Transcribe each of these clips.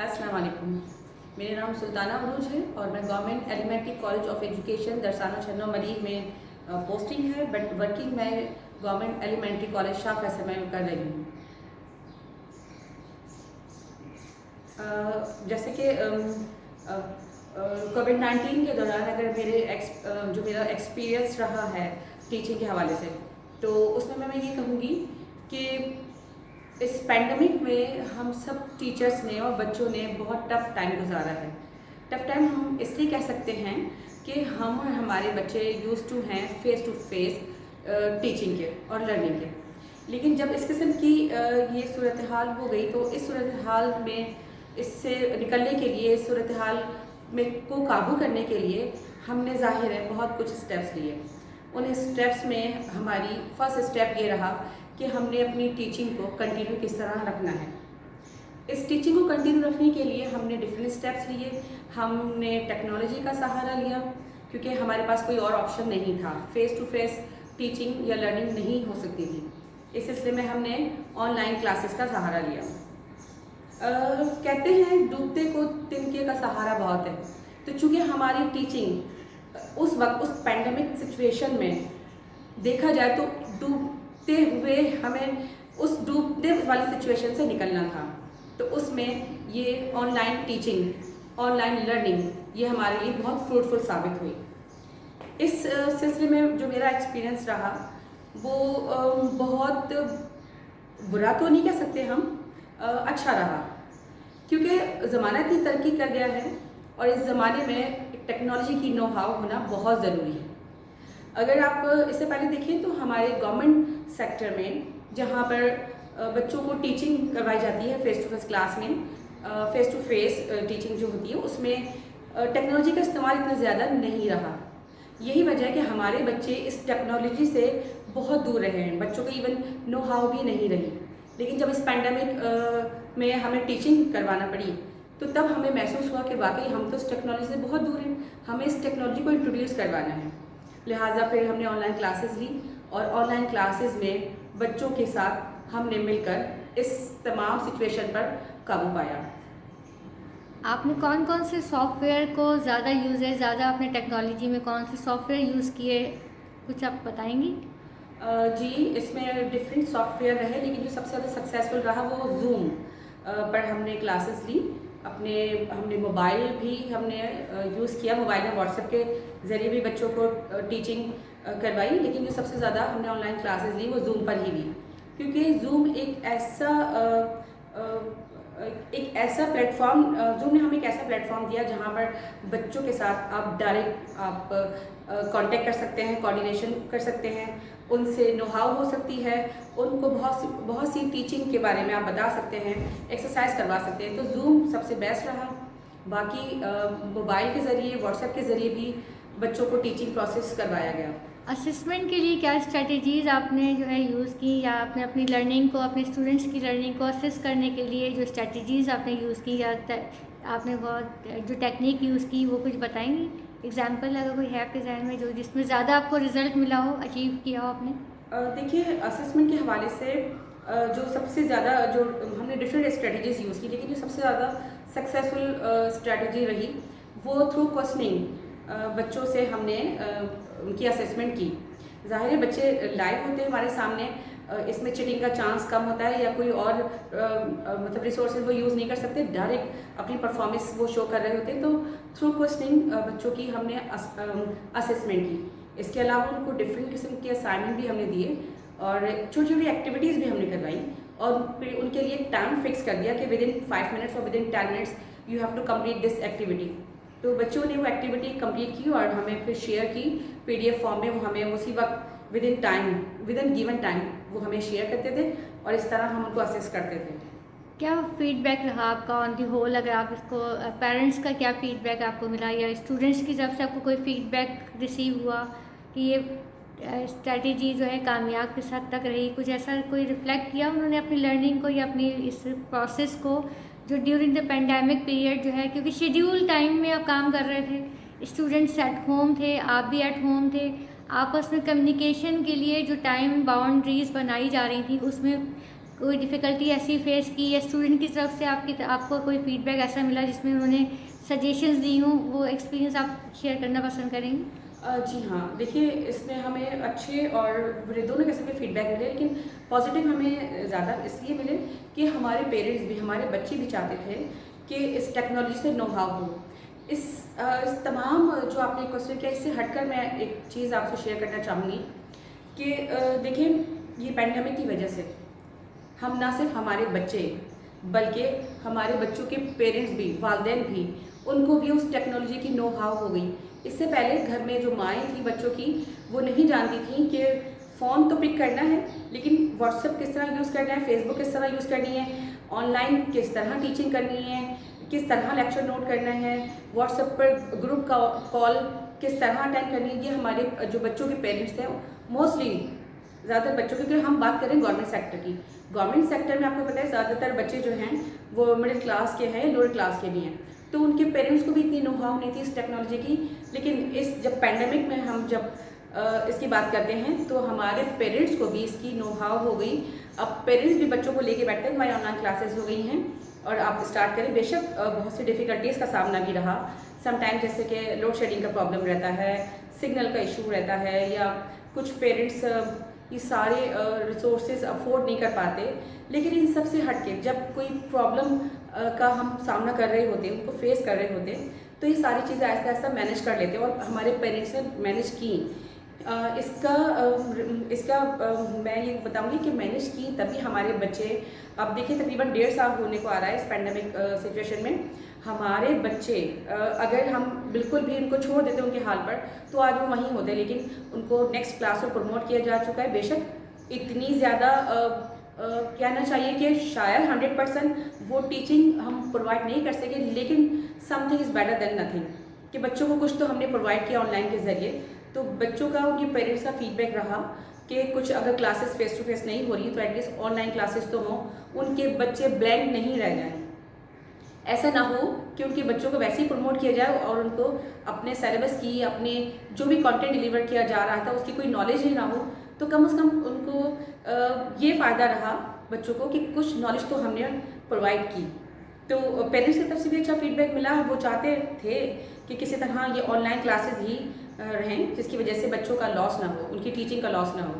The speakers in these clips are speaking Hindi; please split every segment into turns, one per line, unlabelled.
अस्सलाम वालेकुम। मेरा नाम सुल्ताना अरूज है और मैं government elementary college of education Darsana Chhanno मरीज में पोस्टिंग है, बट वर्किंग मैं government elementary college Shah Faisal में कर रही हूँ। जैसे कि कोविड-19 के दौरान अगर जो मेरा एक्सपीरियंस रहा है टीचिंग के हवाले से, तो उसमें मैं ये कहूँगी कि इस पैंडमिक में हम सब टीचर्स ने और बच्चों ने बहुत टफ़ टाइम गुजारा है। टफ़ टाइम हम इसलिए कह सकते हैं कि हम और हमारे बच्चे यूज़ टू हैं फ़ेस टू फ़ेस टीचिंग के और लर्निंग के। लेकिन जब इस किस्म की ये सूरत हाल हो गई, तो इस सूरत हाल में इससे निकलने के लिए, इस सूरत हाल में को काबू करने के लिए हमने ज़ाहिर है बहुत कुछ स्टेप्स लिए। उन स्टेप्स में हमारी फ़र्स्ट स्टेप ये रहा कि हमने अपनी टीचिंग को कंटिन्यू किस तरह रखना है। इस टीचिंग को कंटिन्यू रखने के लिए हमने डिफरेंट स्टेप्स लिए। हमने टेक्नोलॉजी का सहारा लिया क्योंकि हमारे पास कोई और ऑप्शन नहीं था। फ़ेस टू फेस टीचिंग या लर्निंग नहीं हो सकती थी। इस सिलसिले में हमने ऑनलाइन क्लासेस का सहारा लिया। कहते हैं डूबते को तिनके का सहारा बहुत है, तो चूँकि हमारी टीचिंग उस वक्त उस पैंडमिक सिचुएशन में देखा जाए तो डूबते हुए हमें उस डूबने वाली सिचुएशन से निकलना था, तो उसमें ये ऑनलाइन टीचिंग, ऑनलाइन लर्निंग ये हमारे लिए बहुत फ्रूटफुल साबित हुई। इस सिलसिले में जो मेरा एक्सपीरियंस रहा वो बहुत बुरा तो नहीं कह सकते हम, अच्छा रहा, क्योंकि ज़माना इतनी तरक्की कर गया है और इस ज़माने में टेक्नोलॉजी की नो हाउ होना बहुत ज़रूरी है। अगर आप इससे पहले देखें तो हमारे गवर्नमेंट सेक्टर में जहाँ पर बच्चों को टीचिंग करवाई जाती है फ़ेस टू फेस क्लास में, फ़ेस टू फेस टीचिंग जो होती है उसमें टेक्नोलॉजी का इस्तेमाल इतना ज़्यादा नहीं रहा। यही वजह है कि हमारे बच्चे इस टेक्नोलॉजी से बहुत दूर रहे हैं, बच्चों को इवन नो हाउ भी नहीं रही। लेकिन जब इस पैंडमिक में हमें टीचिंग करवाना पड़ी, तो तब हमें महसूस हुआ कि वाकई हम तो इस टेक्नोलॉजी से बहुत दूर हैं, हमें इस टेक्नोलॉजी को इंट्रोड्यूस करवाना है। लिहाजा फिर हमने ऑनलाइन क्लासेस ली और ऑनलाइन क्लासेस में बच्चों के साथ हमने मिलकर इस तमाम सिचुएशन पर काबू पाया।
आपने कौन कौन से सॉफ्टवेयर को ज़्यादा यूज़ है, ज़्यादा आपने टेक्नोलॉजी में कौन से सॉफ्टवेयर यूज़ किए, कुछ आप बताएंगी?
जी, इसमें डिफरेंट सॉफ्टवेयर रहे, लेकिन जो सबसे ज़्यादा सक्सेसफुल रहा वो जूम पर हमने क्लासेस ली। हमने मोबाइल भी हमने यूज़ किया, मोबाइल में व्हाट्सएप के ज़रिए भी बच्चों को टीचिंग करवाई, लेकिन जो सबसे ज़्यादा हमने ऑनलाइन क्लासेस ली वो जूम पर ही ली, क्योंकि जूम एक ऐसा प्लेटफॉर्म, जूम ने हमें एक ऐसा प्लेटफॉर्म दिया जहाँ पर बच्चों के साथ आप डायरेक्ट कांटेक्ट कर सकते हैं, कोऑर्डिनेशन कर सकते हैं, उनसे नो हाउ हो सकती है, उनको बहुत सी टीचिंग के बारे में आप बता सकते हैं, एक्सरसाइज करवा सकते हैं। तो जूम सबसे बेस्ट रहा। बाकी मोबाइल के ज़रिए, व्हाट्सएप के ज़रिए भी बच्चों को टीचिंग प्रोसेस करवाया गया।
असेसमेंट के लिए क्या स्ट्रेटजीज़ आपने जो है यूज़ की, या आपने अपनी लर्निंग को, अपने स्टूडेंट्स की लर्निंग को असेस करने के लिए जो स्ट्रेटजीज़ आपने यूज़ की, या आपने बहुत जो टेक्निक यूज़ की, वो कुछ बताएंगी? एग्जाम्पल अगर कोई है आपके जहन में जो जिसमें ज़्यादा आपको रिजल्ट मिला हो, अचीव किया हो आपने?
देखिए, असेसमेंट के हवाले से जो सबसे ज़्यादा जो हमने डिफरेंट स्ट्रेटजीज़ यूज़ की, लेकिन जो सबसे ज़्यादा सक्सेसफुल स्ट्रेटजी रही वो थ्रू क्वेश्चनिंग बच्चों से हमने उनकी असेसमेंट की। ज़ाहिर है बच्चे लाइव होते हैं हमारे सामने, इसमें चीटिंग का चांस कम होता है या कोई और मतलब रिसोर्सेज वो यूज़ नहीं कर सकते, डायरेक्ट अपनी परफॉर्मेंस वो शो कर रहे होते हैं। तो थ्रू क्वेश्चनिंग बच्चों की हमने असेसमेंट की। इसके अलावा उनको डिफरेंट किस्म के असाइनमेंट भी हमने दिए और छोटी छोटी एक्टिविटीज़ भी हमने करवाई, और फिर उनके लिए टाइम फिक्स कर दिया कि विद इन 5 मिनट्स और within 10 minutes you have to complete this activity. तो बच्चों ने वो एक्टिविटी कंप्लीट की और हमें फिर शेयर की PDF फॉर्म में। वो हमें उसी वक्त विद इन गिवन टाइम वो हमें शेयर करते थे और इस तरह हम उनको असेस करते थे।
क्या फीडबैक रहा आपका ऑन दी होल? अगर आप इसको पेरेंट्स का क्या फीडबैक आपको मिला, या स्टूडेंट्स की तरफ से आपको कोई फीडबैक रिसीव हुआ कि ये स्ट्रैटेजी जो है कामयाब किस हद तक रही? कुछ ऐसा कोई रिफ्लेक्ट किया उन्होंने अपनी लर्निंग को या अपनी इस प्रोसेस को, जो ड्यूरिंग द पेंडेमिक पीरियड जो है, क्योंकि शेड्यूल टाइम में आप काम कर रहे थे, स्टूडेंट्स एट होम थे, आप भी एट होम थे, आपस में कम्युनिकेशन के लिए जो टाइम बाउंड्रीज बनाई जा रही थी उसमें कोई डिफ़िकल्टी ऐसी फेस की या स्टूडेंट की तरफ से आपको कोई फीडबैक ऐसा मिला जिसमें उन्होंने सजेशंस दी हों, वो एक्सपीरियंस आप शेयर करना पसंद करेंगी?
जी हाँ, देखिए इसमें हमें अच्छे और बुरे दोनों किस्म के फीडबैक मिले, लेकिन पॉजिटिव हमें ज़्यादा इसलिए मिले कि हमारे पेरेंट्स भी, हमारे बच्चे भी चाहते थे कि इस टेक्नोलॉजी से नो हाउ हो। इस तमाम जो आपने क्वेश्चन किया, इससे हटकर मैं एक चीज़ आपसे शेयर करना चाहूँगी कि देखिए ये पैंडेमिक की वजह से हम ना सिर्फ हमारे बच्चे बल्कि हमारे बच्चों के पेरेंट्स भी, वालिदैन भी, उनको भी उस टेक्नोलॉजी की नो हाउ हो गई। इससे पहले घर में जो माएँ थी बच्चों की, वो नहीं जानती थी कि फ़ोन तो पिक करना है, लेकिन व्हाट्सएप किस तरह यूज़ करना है, फेसबुक किस तरह यूज़ करनी है, ऑनलाइन किस तरह टीचिंग करनी है, किस तरह लेक्चर नोट करना है, व्हाट्सएप पर ग्रुप का कॉल किस तरह अटेंड करनी है। ये हमारे जो बच्चों के पेरेंट्स थे, मोस्टली ज़्यादातर बच्चों की, क्योंकि हम बात करें गवर्नमेंट सेक्टर की, गवर्नमेंट सेक्टर में आपको पता है ज़्यादातर बच्चे जो हैं वो मिडिल क्लास के हैं, लोअर क्लास के भी हैं, तो उनके पेरेंट्स को भी इतनी नो हाउ नहीं थी इस टेक्नोलॉजी की। लेकिन इस जब पैंडेमिक में हम जब इसकी बात करते हैं तो हमारे पेरेंट्स को भी इसकी नो हाउ हो गई। अब पेरेंट्स भी बच्चों को लेके बैठते हैं, हमारी ऑनलाइन क्लासेस हो गई हैं और आप स्टार्ट करें। बेशक बहुत सी डिफ़िकल्टीज़ का सामना भी रहा, समटाइम जैसे कि लोड शेडिंग का प्रॉब्लम रहता है, सिग्नल का इशू रहता है, या कुछ पेरेंट्स ये सारे रिसोर्सेज अफोर्ड नहीं कर पाते। लेकिन इन सब से हट के जब कोई प्रॉब्लम का हम सामना कर रहे होते, उनको फेस कर रहे होते, तो ये सारी चीज़ें आहिस्ता आहिस्ता मैनेज कर लेते हैं और हमारे पेरेंट्स ने मैनेज की। इसका मैं ये बताऊंगी कि मैनेज की तभी हमारे बच्चे, अब देखिए तकरीबन 1.5 साल होने को आ रहा है इस पैंडेमिक सिचुएशन में। हमारे बच्चे अगर हम बिल्कुल भी उनको छोड़ देते उनके हाल पर, तो आज वो वहीं होते, लेकिन उनको नेक्स्ट क्लास में प्रमोट किया जा चुका है। बेशक इतनी ज़्यादा कहना चाहिए कि शायद 100% वो टीचिंग हम प्रोवाइड नहीं कर सके, लेकिन something is better than nothing, कि बच्चों को कुछ तो हमने प्रोवाइड किया ऑनलाइन के ज़रिए। तो बच्चों का, उनके पेरेंट्स का फीडबैक रहा कि कुछ अगर क्लासेस फेस टू फेस नहीं हो रही तो एटलीस्ट ऑनलाइन क्लासेस तो हों, उनके बच्चे ब्लैंक नहीं रह जाएं। ऐसा ना हो कि उनके बच्चों को वैसे ही प्रमोट किया जाए और उनको अपने सिलेबस की, अपने जो भी कंटेंट डिलीवर किया जा रहा था उसकी कोई नॉलेज ही ना हो। तो कम से कम उनको ये फ़ायदा रहा बच्चों को कि कुछ नॉलेज तो हमने प्रोवाइड की। तो पेरेंट्स की तरफ से भी अच्छा फीडबैक मिला। वो चाहते थे कि किसी तरह ये ऑनलाइन क्लासेस ही रहें, जिसकी वजह से बच्चों का लॉस ना हो, उनकी टीचिंग का लॉस ना हो।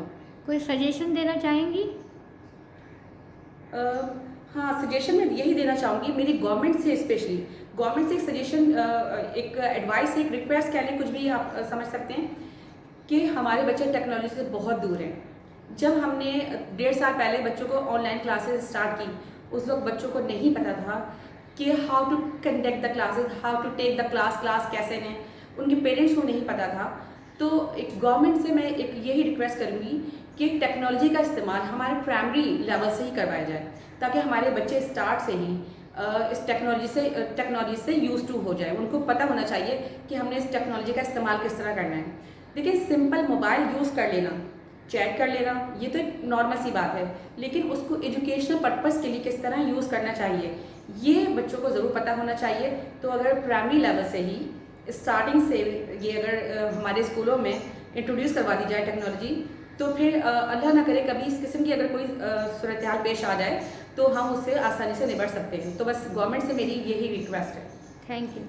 कोई सजेशन देना चाहेंगी?
हाँ, सजेशन मैं यही देना चाहूँगी, मेरी गवर्नमेंट से, स्पेशली गवर्नमेंट से एक सजेशन, एक एडवाइस, एक रिक्वेस्ट कह लें, कुछ भी आप समझ सकते हैं, कि हमारे बच्चे टेक्नोलॉजी से बहुत दूर हैं। जब हमने 1.5 साल पहले बच्चों को ऑनलाइन क्लासेस स्टार्ट की, उस वक्त बच्चों को नहीं पता था कि how to conduct the classes, how to take the class कैसे लें, उनके पेरेंट्स को नहीं पता था। तो एक गवर्नमेंट से मैं एक यही रिक्वेस्ट करूँगी कि टेक्नोलॉजी का इस्तेमाल हमारे प्राइमरी लेवल से ही करवाया जाए, ताकि हमारे बच्चे स्टार्ट से ही इस टेक्नोलॉजी से यूज टू हो जाए। उनको पता होना चाहिए कि हमने इस टेक्नोलॉजी का इस्तेमाल किस तरह करना है। देखिए, सिंपल मोबाइल यूज़ कर लेना, चैट कर लेना, ये तो एक नॉर्मल सी बात है, लेकिन उसको एजुकेशनल पर्पस के लिए किस तरह यूज़ करना चाहिए, ये बच्चों को ज़रूर पता होना चाहिए। तो अगर प्राइमरी लेवल से ही, स्टार्टिंग से ये अगर हमारे स्कूलों में इंट्रोड्यूस करवा दी जाए टेक्नोलॉजी, तो फिर अल्लाह ना करे कभी इस किस्म की अगर कोई सूरत हाल पेश आ जाए तो हम उससे आसानी से निपट सकते हैं। तो बस गवर्नमेंट से मेरी यही रिक्वेस्ट है।
Thank you.